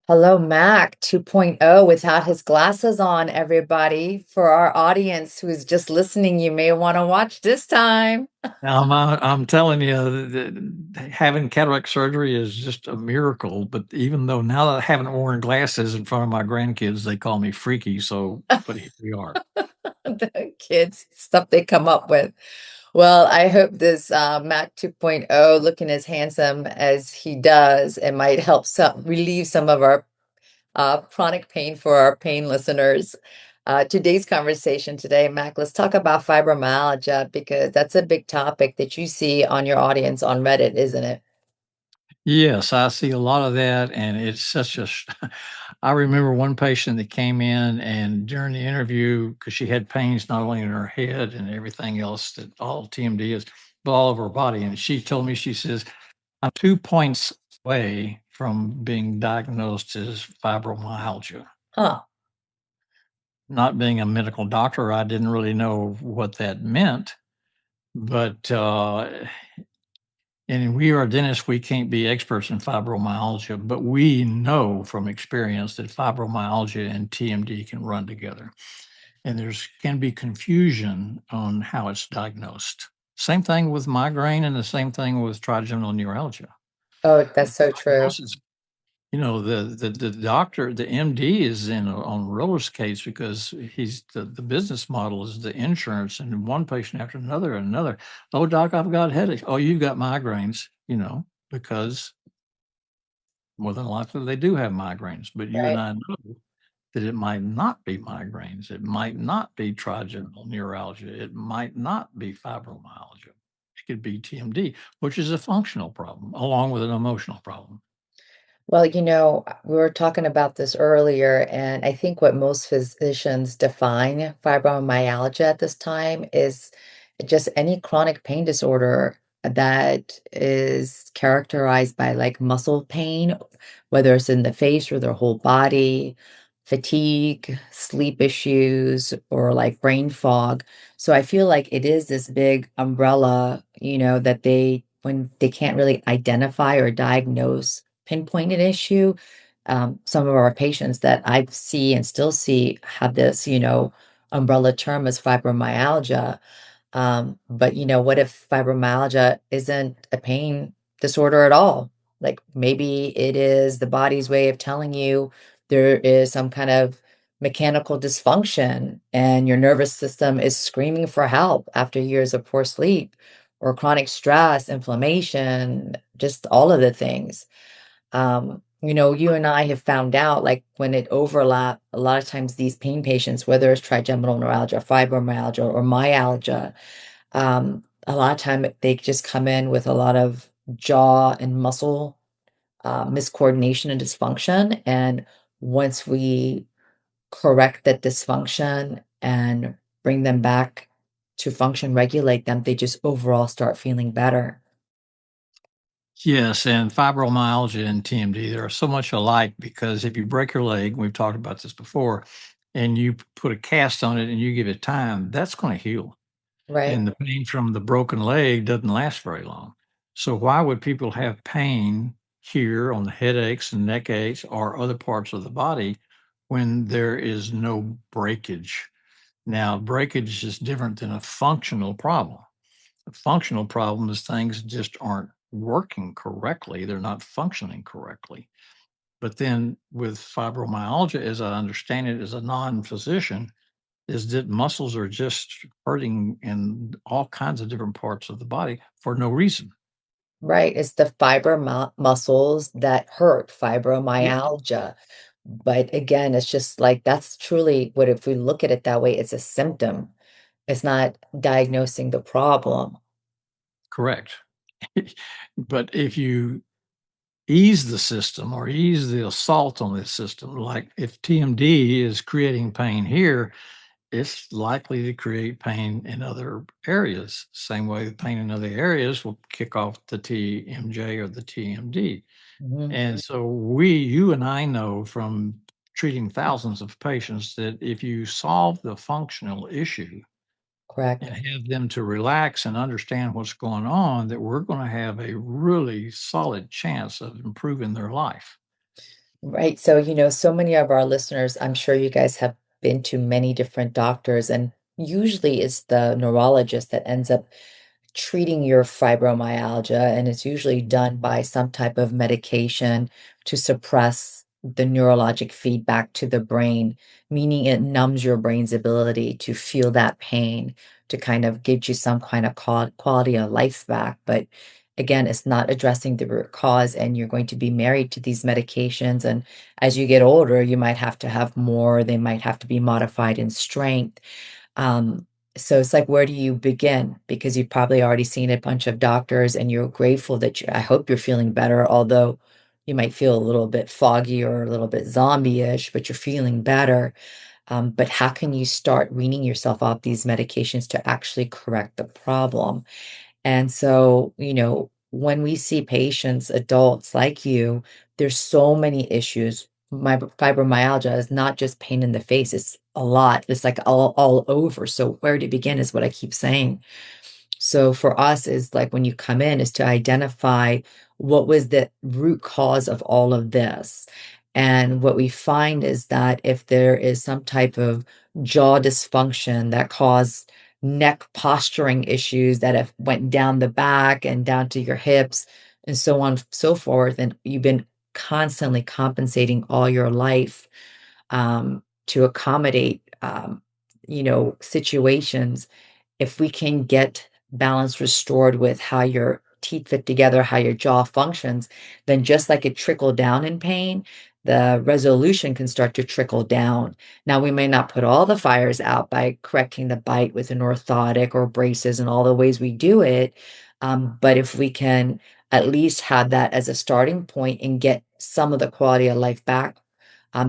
Hello, Mac 2.0 without his glasses on, everybody. For our audience who's just listening, you may want to watch this time. I'm telling you, having cataract surgery is just a miracle. But even though now that I haven't worn glasses in front of my grandkids, they call me freaky. But here we are. The kids, stuff they come up with. Well, I hope this Mac 2.0, looking as handsome as he does, it might help relieve some of our chronic pain for our pain listeners. Today's conversation today, Mac, let's talk about fibromyalgia because that's a big topic that you see on your audience on Reddit, isn't it? Yes, I see a lot of that, and it's such a. I remember one patient that came in, and during the interview, because she had pains not only in her head and everything else that all TMD is, but all of her body, and she told me, she says, "I'm 2 points away from being diagnosed as fibromyalgia." Huh. Not being a medical doctor, I didn't really know what that meant, but, and we are dentists, we can't be experts in fibromyalgia, but we know from experience that fibromyalgia and TMD can run together, and there's can be confusion on how it's diagnosed. Same thing with migraine and the same thing with trigeminal neuralgia. Oh, The that's so true. diagnosis. The doctor, the MD is on roller skates because he's the business model is the insurance and one patient after another and another. "Oh, doc, I've got headaches." "Oh, you've got migraines," because more than likely they do have migraines, but you and Right. I know that it might not be migraines, it might not be trigeminal neuralgia, it might not be fibromyalgia. It could be TMD, which is a functional problem along with an emotional problem. Well, we were talking about this earlier, and I think what most physicians define fibromyalgia at this time is just any chronic pain disorder that is characterized by like muscle pain, whether it's in the face or their whole body, fatigue, sleep issues, or like brain fog. So I feel like it is this big umbrella, that when they can't really identify or diagnose pinpoint an issue. Some of our patients that I see and still see have this, umbrella term as fibromyalgia. But what if fibromyalgia isn't a pain disorder at all? Like maybe it is the body's way of telling you there is some kind of mechanical dysfunction and your nervous system is screaming for help after years of poor sleep or chronic stress, inflammation, just all of the things. You and I have found out like when it overlap, a lot of times these pain patients, whether it's trigeminal neuralgia, fibromyalgia, or myalgia, a lot of time they just come in with a lot of jaw and muscle miscoordination and dysfunction. And once we correct that dysfunction and bring them back to function, regulate them, they just overall start feeling better. Yes, and fibromyalgia and TMD, they're so much alike because if you break your leg, we've talked about this before, and you put a cast on it and you give it time, that's going to heal. Right. And the pain from the broken leg doesn't last very long. So why would people have pain here on the headaches and neck aches or other parts of the body when there is no breakage? Now, breakage is different than a functional problem. A functional problem is things just aren't working correctly. They're not functioning correctly. But then with fibromyalgia, as I understand it as a non-physician, is that muscles are just hurting in all kinds of different parts of the body for no reason. Right, it's the fiber muscles that hurt, Yeah. fibromyalgia. But again, it's just like that's truly what if we look at it that way, it's a symptom. It's not diagnosing the problem. Correct. But if you ease the system or ease the assault on this system, like if TMD is creating pain here, it's likely to create pain in other areas. Same way the pain in other areas will kick off the TMJ or the TMD. Mhm, And so you and I know from treating thousands of patients that if you solve the functional issue correct. and have them to relax and understand what's going on, that we're going to have a really solid chance of improving their life. Right. So, so many of our listeners, I'm sure you guys have been to many different doctors, and usually it's the neurologist that ends up treating your fibromyalgia, and it's usually done by some type of medication to suppress the neurologic feedback to the brain, meaning it numbs your brain's ability to feel that pain, to kind of give you some kind of quality of life back. But again, it's not addressing the root cause, and you're going to be married to these medications. And as you get older, you might have to have more, they might have to be modified in strength. um, so it's like, where do you begin? Because you've probably already seen a bunch of doctors and you're grateful that I hope you're feeling better, although you might feel a little bit foggy or a little bit zombie-ish, but you're feeling better. But how can you start weaning yourself off these medications to actually correct the problem? And so, when we see patients, adults like you, there's so many issues. My fibromyalgia is not just pain in the face, it's a lot. It's like all over. So where to begin is what I keep saying. So for us is like, when you come in, is to identify what was the root cause of all of this. And what we find is that if there is some type of jaw dysfunction that caused neck posturing issues that have went down the back and down to your hips and so on and so forth, and you've been constantly compensating all your life, to accommodate, situations. If we can get balance restored with how your teeth fit together, how your jaw functions, then just like it trickled down in pain, the resolution can start to trickle down. Now, we may not put all the fires out by correcting the bite with an orthotic or braces and all the ways we do it. But if we can at least have that as a starting point and get some of the quality of life back,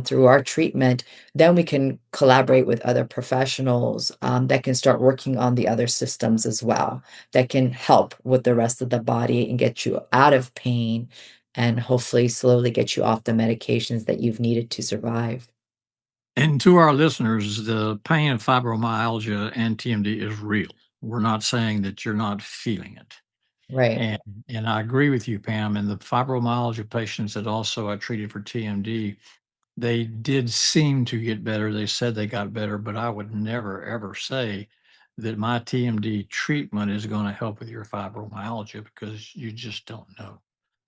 through our treatment, then we can collaborate with other professionals, that can start working on the other systems as well, that can help with the rest of the body and get you out of pain and hopefully slowly get you off the medications that you've needed to survive. And to our listeners, the pain of fibromyalgia and TMD is real. We're not saying that you're not feeling it. Right. And and I agree with you, Pam. And the fibromyalgia patients that also I treated for TMD, they did seem to get better. They said they got better, but I would never ever say that my TMD treatment is going to help with your fibromyalgia because you just don't know.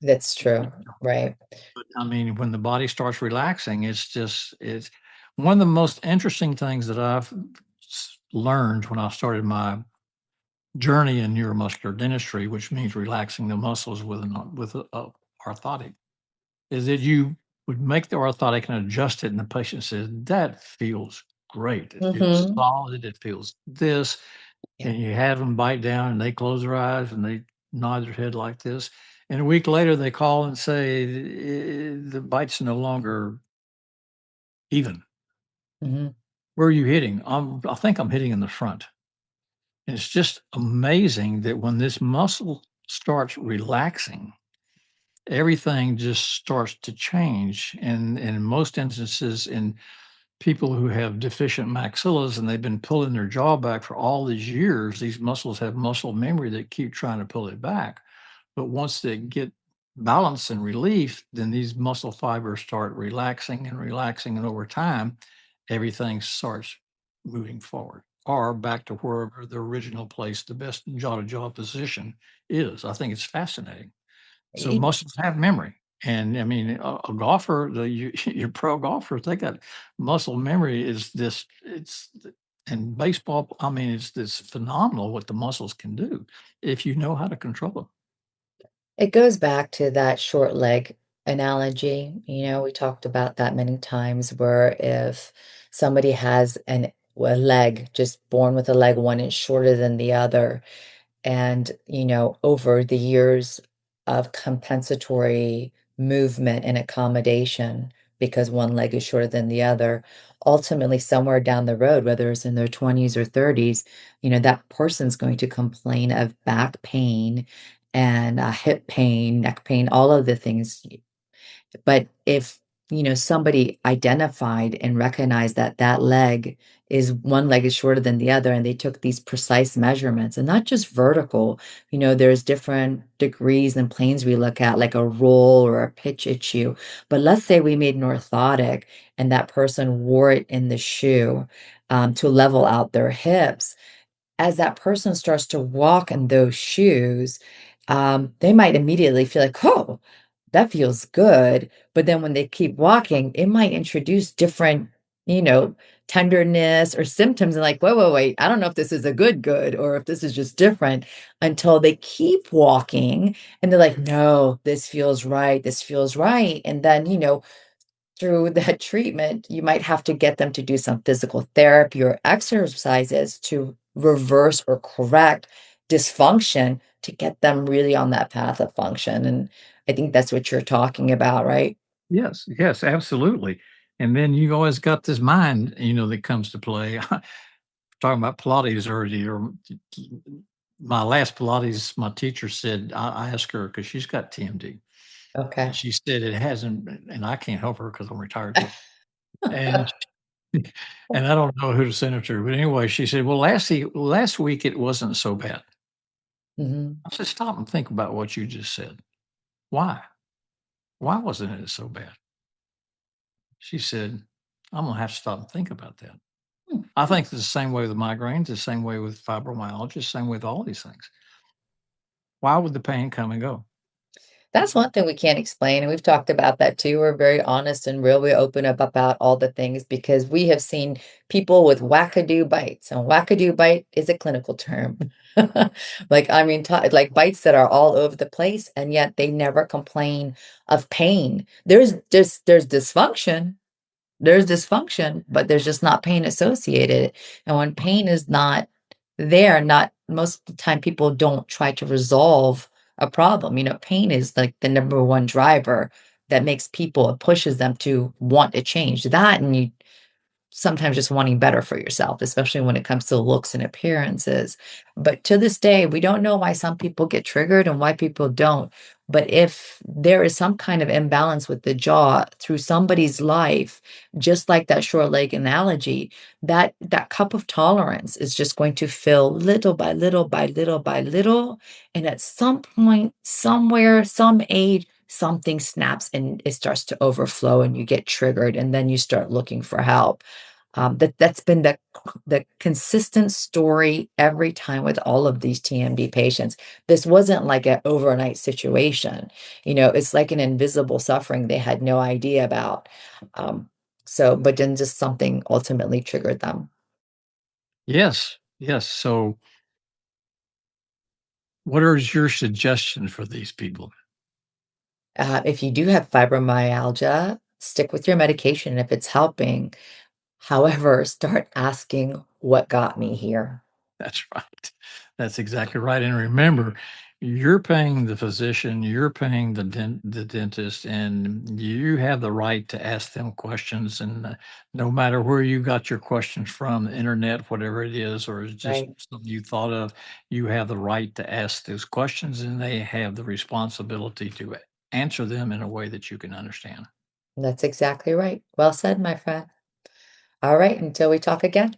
That's true. Right. But I mean, when the body starts relaxing, it's one of the most interesting things that I've learned when I started my journey in neuromuscular dentistry, which means relaxing the muscles with a orthotic, is that you would make the orthotic and adjust it, and the patient says, "That feels great. It feels Mhm. solid. It feels this." Yeah. And you have them bite down, and they close their eyes, and they nod their head like this, and a week later, they call and say, "The bite's no longer even. Mhm. Where are you hitting?" I think I'm hitting in the front." And it's just amazing that when this muscle starts relaxing, everything just starts to change, and in most instances, in people who have deficient maxillas and they've been pulling their jaw back for all these years, these muscles have muscle memory that keep trying to pull it back. But once they get balance and relief, then these muscle fibers start relaxing and relaxing, and over time, everything starts moving forward or back to wherever the original place, the best jaw-to-jaw position is. I think it's fascinating. So E muscles have memory, and I mean, a golfer, your pro golfers, they got muscle memory is this it's and baseball, I mean, it's this phenomenal what the muscles can do if you know how to control them. It goes back to that short leg analogy. We talked about that many times, where if somebody has a leg, just born with a leg 1 inch shorter than the other, and, over the years of compensatory movement and accommodation, because one leg is shorter than the other, ultimately, somewhere down the road, whether it's in their 20s or 30s, that person's going to complain of back pain and hip pain, neck pain, all of the things. But if somebody identified and recognized that that leg is one leg is shorter than the other, and they took these precise measurements, and not just vertical. There's different degrees and planes we look at, like a roll or a pitch issue. But let's say we made an orthotic and that person wore it in the shoe to level out their hips. As that person starts to walk in those shoes, they might immediately feel like, oh, that feels good. But then when they keep walking, it might introduce different, you know, tenderness or symptoms. And like, wait, wait, wait, I don't know if this is a good, or if this is just different, until they keep walking and they're like, no, this feels right. This feels right. And then, through that treatment, you might have to get them to do some physical therapy or exercises to reverse or correct dysfunction to get them really on that path of function. And I think that's what you're talking about, right? Yes, yes, absolutely. And then you always got this mind, that comes to play. Talking about Pilates earlier, my last Pilates, my teacher said, I asked her because she's got TMD, and Okay. she said it hasn't, and I can't help her because I'm retired. And and I don't know who to send it to, but anyway, she said, "Well, last week it wasn't so bad." Mhm. I said, "Stop and think about what you just said. Why? Why wasn't it so bad?" She said, "I'm gonna have to stop and think about that." Hmm. I think it's the same way with migraines, the same way with fibromyalgia, the same way with all these things. Why would the pain come and go? That's one thing we can't explain, and we've talked about that too. We're very honest and real. We open up about all the things because we have seen people with wackadoo bites, and wackadoo bite is a clinical term. Like, I mean, like bites that are all over the place, and yet they never complain of pain. There's dysfunction, but there's just not pain associated. And when pain is not there, not most of the time people don't try to resolve a problem. Pain is like the number one driver that makes people, it pushes them to want to change that. And you sometimes just wanting better for yourself, especially when it comes to looks and appearances. But to this day, we don't know why some people get triggered and why people don't. But if there is some kind of imbalance with the jaw through somebody's life, just like that short leg analogy, that cup of tolerance is just going to fill little by little by little by little. And at some point, somewhere, some age, something snaps and it starts to overflow and you get triggered and then you start looking for help. That's been the consistent story every time with all of these TMD patients. This wasn't like an overnight situation. It's like an invisible suffering they had no idea about. Um, but then just something ultimately triggered them. Yes, yes. So, what is your suggestion for these people? If you do have fibromyalgia, stick with your medication if it's helping. However, start asking what got me here. That's right. That's exactly right. And remember, you're paying the physician, you're paying the dentist, and you have the right to ask them questions. And no matter where you got your questions from, the internet, whatever it is, or it's just Right. something you thought of, you have the right to ask those questions, and they have the responsibility to answer them in a way that you can understand. That's exactly right. Well said, my friend. All right, until we talk again.